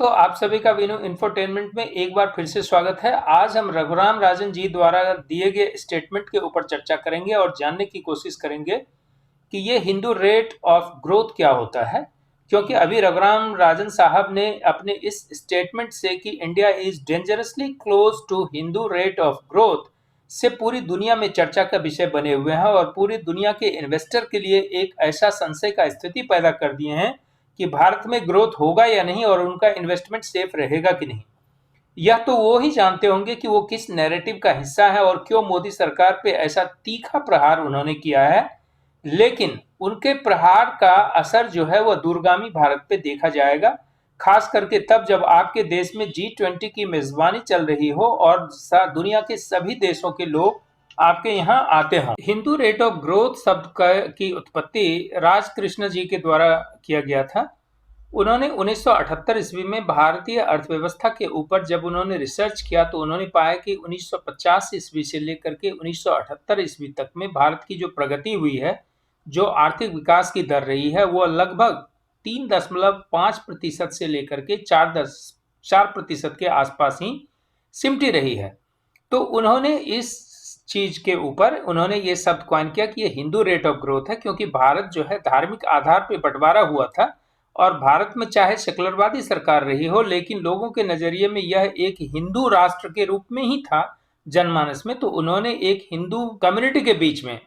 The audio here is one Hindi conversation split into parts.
दोस्तों, आप सभी का विनो इंफोटेनमेंट में एक बार फिर से स्वागत है। आज हम रघुराम राजन जी द्वारा दिए गए स्टेटमेंट के ऊपर चर्चा करेंगे और जानने की कोशिश करेंगे कि ये हिंदू रेट ऑफ ग्रोथ क्या होता है। क्योंकि अभी रघुराम राजन साहब ने अपने इस स्टेटमेंट से कि India is dangerously close to Hindu rate of growth से पूरी दुनिया में चर्चा का विषय बने हुए हैं और पूरी दुनिया के इन्वेस्टर के लिए एक ऐसा संशय का स्थिति पैदा कर दिए हैं कि भारत में ग्रोथ होगा या नहीं और उनका इन्वेस्टमेंट सेफ रहेगा कि नहीं। यह तो वो ही जानते होंगे कि वो किस नैरेटिव का हिस्सा है और क्यों मोदी सरकार पे ऐसा तीखा प्रहार उन्होंने किया है। लेकिन उनके प्रहार का असर जो है वह दूरगामी भारत पे देखा जाएगा, खास करके तब जब आपके देश में G20 की मेजबानी चल रही हो और दुनिया के सभी देशों के लोग आपके यहाँ आते हों। हिंदू रेट ऑफ ग्रोथ शब्द की उत्पत्ति राजकृष्ण जी के द्वारा किया गया था। उन्होंने 1978 ईस्वी में भारतीय अर्थव्यवस्था के ऊपर जब उन्होंने रिसर्च किया तो उन्होंने पाया कि 1950 ईस्वी से लेकर के 1978 ईस्वी तक में भारत की जो प्रगति हुई है, जो आर्थिक विकास की दर रही है, वो लगभग 3.5% से लेकर के 4% के आसपास ही सिमटी रही है। तो उन्होंने इस चीज के ऊपर उन्होंने ये शब्द कॉइन किया कि ये हिंदू रेट ऑफ ग्रोथ है, क्योंकि भारत जो है धार्मिक आधार पे बंटवारा हुआ था और भारत में चाहे सेकुलरवादी सरकार रही हो, लेकिन लोगों के नजरिए में यह एक हिंदू राष्ट्र के रूप में ही था जनमानस में। तो उन्होंने एक हिंदू कम्युनिटी के बीच में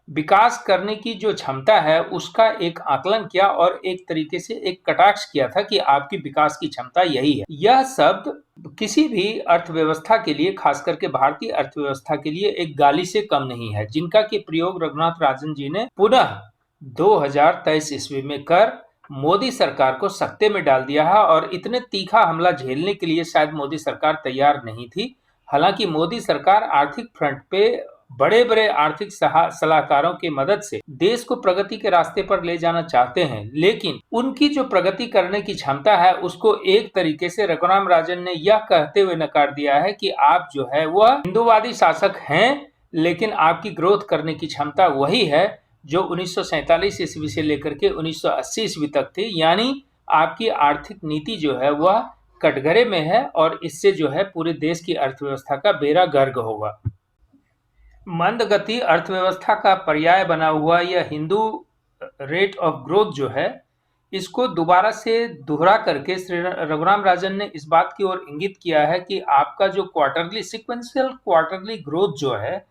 विकास करने की जो क्षमता है उसका एक आकलन किया और एक तरीके से एक कटाक्ष किया था कि आपकी विकास की क्षमता यही है। यह शब्द किसी भी अर्थव्यवस्था के लिए, खास करके भारतीय अर्थव्यवस्था के लिए, एक गाली से कम नहीं है, जिनका कि प्रयोग रघुनाथ राजन जी ने पुनः 2023 ईस्वी में कर मोदी सरकार को सकते में डाल दिया है। और इतने तीखा हमला झेलने के लिए शायद मोदी सरकार तैयार नहीं थी। हालांकि मोदी सरकार आर्थिक फ्रंट पे बड़े बड़े आर्थिक सलाहकारों की मदद से देश को प्रगति के रास्ते पर ले जाना चाहते हैं, लेकिन उनकी जो प्रगति करने की क्षमता है उसको एक तरीके से रघुराम राजन ने यह कहते हुए नकार दिया है कि आप जो है वह हिंदूवादी शासक हैं, लेकिन आपकी ग्रोथ करने की क्षमता वही है जो 1947 ईस्वी से लेकर के 1980 ईस्वी तक थी। यानी आपकी आर्थिक नीति जो है वह कटघरे में है और इससे जो है पूरे देश की अर्थव्यवस्था का बेड़ा गर्क होगा। मंदगति अर्थव्यवस्था का पर्याय बना हुआ यह हिंदू रेट ऑफ ग्रोथ जो है, इसको दोबारा से दोहरा करके श्री रघुराम राजन ने इस बात की ओर इंगित किया है कि आपका जो क्वार्टरली सिक्वेंशियल क्वार्टरली ग्रोथ जो है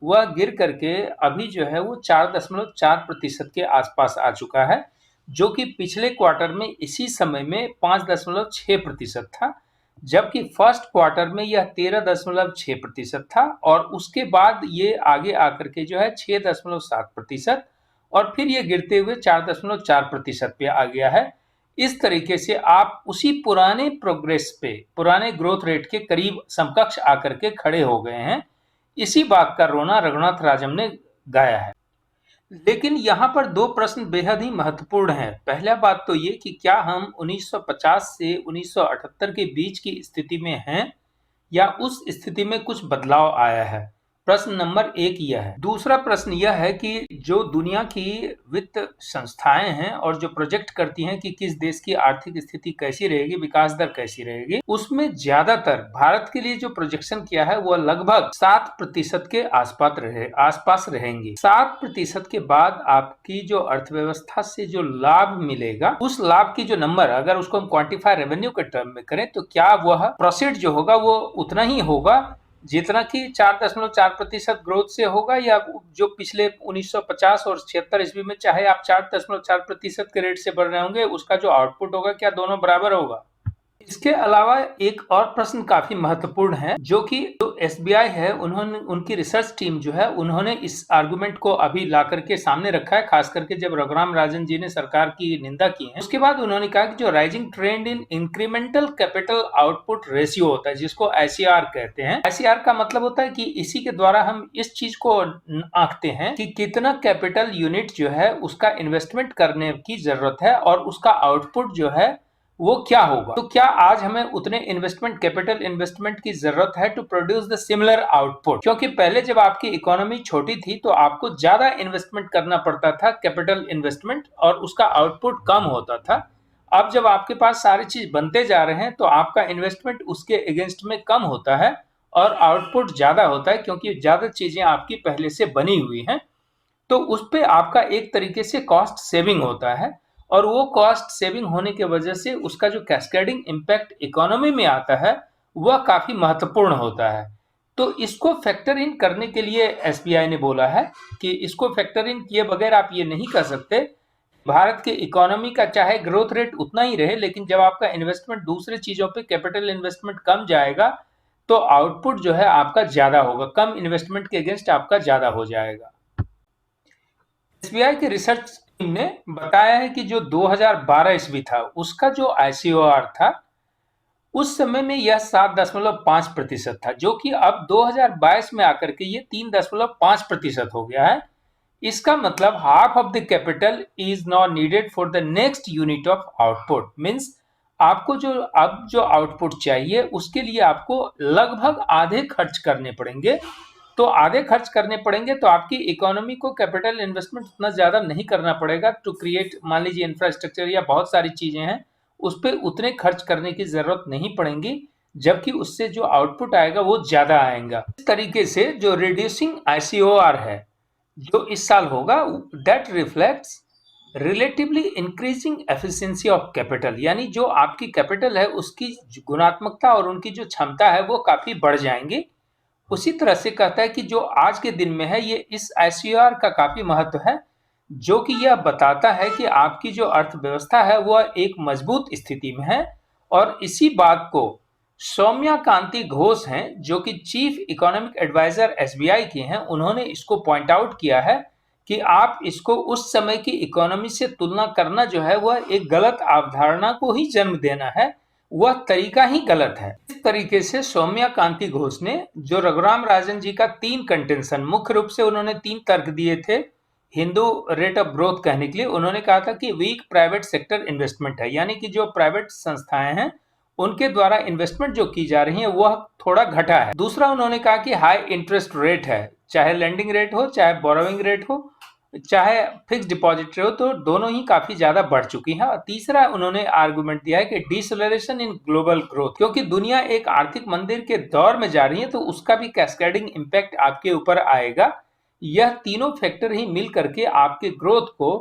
वह गिर करके अभी जो है वो 4.4% के आसपास आ चुका है, जो कि पिछले क्वार्टर में इसी समय में 5.6% था, जबकि फर्स्ट क्वार्टर में यह 13.6% था और उसके बाद ये आगे आकर के जो है 6.7% और फिर ये गिरते हुए 4.4% पे आ गया है। इस तरीके से आप उसी पुराने प्रोग्रेस पे, पुराने ग्रोथ रेट के करीब समकक्ष आकर के खड़े हो गए हैं। इसी बात का रोना रघुनाथ राजन ने गाया है। लेकिन यहाँ पर दो प्रश्न बेहद ही महत्वपूर्ण हैं। पहला बात तो ये कि क्या हम 1950 से 1978 के बीच की स्थिति में हैं या उस स्थिति में कुछ बदलाव आया है। प्रश्न नंबर 1 यह है। दूसरा प्रश्न यह है कि जो दुनिया की वित्त संस्थाएं हैं और जो प्रोजेक्ट करती हैं कि किस देश की आर्थिक स्थिति कैसी रहेगी, विकास दर कैसी रहेगी, उसमें ज्यादातर भारत के लिए जो प्रोजेक्शन किया है वह लगभग 7% के आसपास रहेंगे। 7% के बाद आपकी जो अर्थव्यवस्था से जो लाभ मिलेगा, उस लाभ की जो नंबर, अगर उसको हम क्वांटिफाई रेवेन्यू के टर्म में करें तो क्या वह प्रोसीड जो होगा वो उतना ही होगा जितना कि 4.4% ग्रोथ से होगा, या जो पिछले 1950 और 76 ईस्वी में चाहे आप 4.4% के रेट से बढ़ रहे होंगे, उसका जो आउटपुट होगा क्या दोनों बराबर होगा। इसके अलावा एक और प्रश्न काफी महत्वपूर्ण है, जो कि जो एसबीआई है, उन्होंने, उनकी रिसर्च टीम जो है, उन्होंने इस आर्गुमेंट को अभी ला करके सामने रखा है, खास करके जब रघुराम राजन जी ने सरकार की निंदा की है। उसके बाद उन्होंने कहा कि जो राइजिंग ट्रेंड इन इंक्रीमेंटल कैपिटल आउटपुट रेशियो होता है, जिसको ICR कहते हैं। ICR का मतलब होता है कि इसी के द्वारा हम इस चीज को आंकते हैं कि कितना कैपिटल यूनिट जो है उसका इन्वेस्टमेंट करने की जरूरत है और उसका आउटपुट जो है वो क्या होगा। तो क्या आज हमें उतने कैपिटल इन्वेस्टमेंट की जरूरत है to produce the similar output? क्योंकि पहले जब आपकी इकोनॉमी छोटी थी तो आपको ज्यादा इन्वेस्टमेंट करना पड़ता था, कैपिटल इन्वेस्टमेंट, और उसका आउटपुट कम होता था। अब जब आपके पास सारी चीज बनते जा रहे हैं तो आपका इन्वेस्टमेंट उसके अगेंस्ट में कम होता है और आउटपुट ज्यादा होता है, क्योंकि ज्यादा चीजें आपकी पहले से बनी हुई हैं। तो उस पे आपका एक तरीके से कॉस्ट सेविंग होता है, और वो कॉस्ट सेविंग होने की वजह से उसका जो कैस्केडिंग इम्पैक्ट इकोनॉमी में आता है वह काफी महत्वपूर्ण होता है। तो इसको फैक्टर इन करने के लिए एसबीआई ने बोला है कि इसको फैक्टर इन किए बगैर आप ये नहीं कर सकते। भारत के इकोनॉमी का चाहे ग्रोथ रेट उतना ही रहे, लेकिन जब आपका इन्वेस्टमेंट दूसरे चीजों पे कैपिटल इन्वेस्टमेंट कम जाएगा तो आउटपुट जो है आपका ज्यादा होगा, कम इन्वेस्टमेंट के अगेंस्ट आपका ज्यादा हो जाएगा। एसबीआई की रिसर्च टीम ने बताया है कि जो 2012 ईस्वी था उसका जो आईसीओआर था उस समय में यह 7.5% था, जो कि अब 2022 में आकर के ये 3.5% हो गया है। इसका मतलब half of the capital is not needed for the next unit of output. Means आपको जो अब जो आउटपुट चाहिए उसके लिए आपको लगभग आधे खर्च करने पड़ेंगे। तो आधे खर्च करने पड़ेंगे तो आपकी इकोनॉमी को कैपिटल इन्वेस्टमेंट उतना ज्यादा नहीं करना पड़ेगा टू क्रिएट, मान लीजिए इंफ्रास्ट्रक्चर या बहुत सारी चीजें हैं उस पर उतने खर्च करने की जरूरत नहीं पड़ेगी, जबकि उससे जो आउटपुट आएगा वो ज्यादा आएगा। इस तरीके से जो रिड्यूसिंग आईसीओआर है जो इस साल होगा, that reflects relatively increasing efficiency of capital, यानी जो आपकी कैपिटल है उसकी गुणात्मकता और उनकी जो क्षमता है वो काफी बढ़ जाएंगी। उसी तरह से कहता है कि जो आज के दिन में है ये इस आईसीआर का काफी महत्व है, जो कि यह बताता है कि आपकी जो अर्थव्यवस्था है वह एक मजबूत स्थिति में है। और इसी बात को सौम्या कांति घोष हैं जो कि चीफ इकोनॉमिक एडवाइजर एसबीआई के हैं, उन्होंने इसको पॉइंट आउट किया है कि आप इसको उस समय की इकोनॉमी से तुलना करना जो है वह एक गलत अवधारणा को ही जन्म देना है, वह तरीका ही गलत है। इस तरीके से सौम्या कांति घोष ने जो रघुराम राजन जी का 3 कंटेंशन, मुख्य रूप से उन्होंने 3 तर्क दिए थे हिंदू रेट ऑफ ग्रोथ कहने के लिए। उन्होंने कहा था कि वीक प्राइवेट सेक्टर इन्वेस्टमेंट है, यानी कि जो प्राइवेट संस्थाएं हैं उनके द्वारा इन्वेस्टमेंट जो की जा रही है वह थोड़ा घटा है। दूसरा उन्होंने कहा कि हाई इंटरेस्ट रेट है, चाहे लेंडिंग रेट हो चाहे बोरोइंग रेट हो चाहे फिक्स डिपॉजिट हो, तो दोनों ही काफी ज्यादा बढ़ चुकी हैं। और तीसरा उन्होंने आर्गुमेंट दिया है कि डिसलेरेशन इन ग्लोबल ग्रोथ, क्योंकि दुनिया एक आर्थिक मंदिर के दौर में जा रही है तो उसका भी कैस्केडिंग इम्पैक्ट आपके ऊपर आएगा। यह तीनों फैक्टर ही मिल करके आपके ग्रोथ को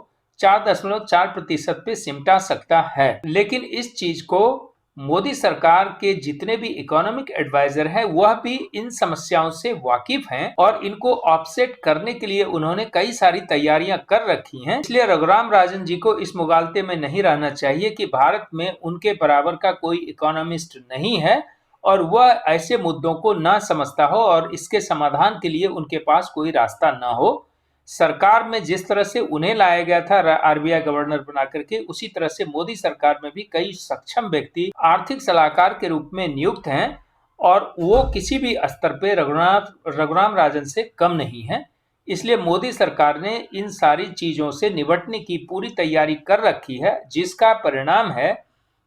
4.4% पे सिमटा सकता है। लेकिन इस चीज को मोदी सरकार के जितने भी इकोनॉमिक एडवाइजर हैं वह भी इन समस्याओं से वाकिफ हैं और इनको ऑफसेट करने के लिए उन्होंने कई सारी तैयारियां कर रखी हैं। इसलिए रघुराम राजन जी को इस मुगालते में नहीं रहना चाहिए कि भारत में उनके बराबर का कोई इकोनॉमिस्ट नहीं है और वह ऐसे मुद्दों को ना समझता हो और इसके समाधान के लिए उनके पास कोई रास्ता ना हो। सरकार में जिस तरह से उन्हें लाया गया था आरबीआई गवर्नर बना करके, उसी तरह से मोदी सरकार में भी कई सक्षम व्यक्ति आर्थिक सलाहकार के रूप में नियुक्त हैं और वो किसी भी स्तर पे रघुराम राजन से कम नहीं है। इसलिए मोदी सरकार ने इन सारी चीजों से निपटने की पूरी तैयारी कर रखी है, जिसका परिणाम है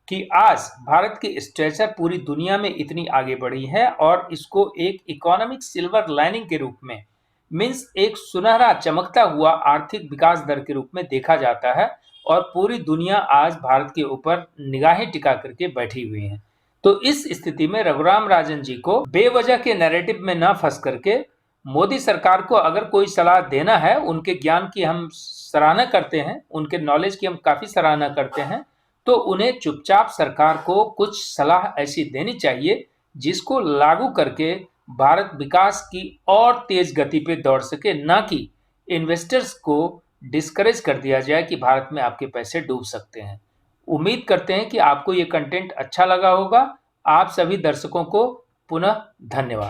कि आज भारत की स्ट्रेचर पूरी दुनिया में इतनी आगे बढ़ी है और इसको एक इकोनॉमिक सिल्वर लाइनिंग के रूप में, मीन्स एक सुनहरा चमकता हुआ आर्थिक विकास दर के रूप में देखा जाता है और पूरी दुनिया आज भारत के ऊपर निगाहें टिका करके बैठी हुई है। तो इस स्थिति में रघुराम राजन जी को बेवजह के नैरेटिव में न फंस करके मोदी सरकार को अगर कोई सलाह देना है, उनके ज्ञान की हम सराहना करते हैं, उनके नॉलेज की हम काफी सराहना करते हैं, तो उन्हें चुपचाप सरकार को कुछ सलाह ऐसी देनी चाहिए जिसको लागू करके भारत विकास की और तेज गति पे दौड़ सके, ना कि इन्वेस्टर्स को डिस्करेज कर दिया जाए कि भारत में आपके पैसे डूब सकते हैं। उम्मीद करते हैं कि आपको ये कंटेंट अच्छा लगा होगा। आप सभी दर्शकों को पुनः धन्यवाद।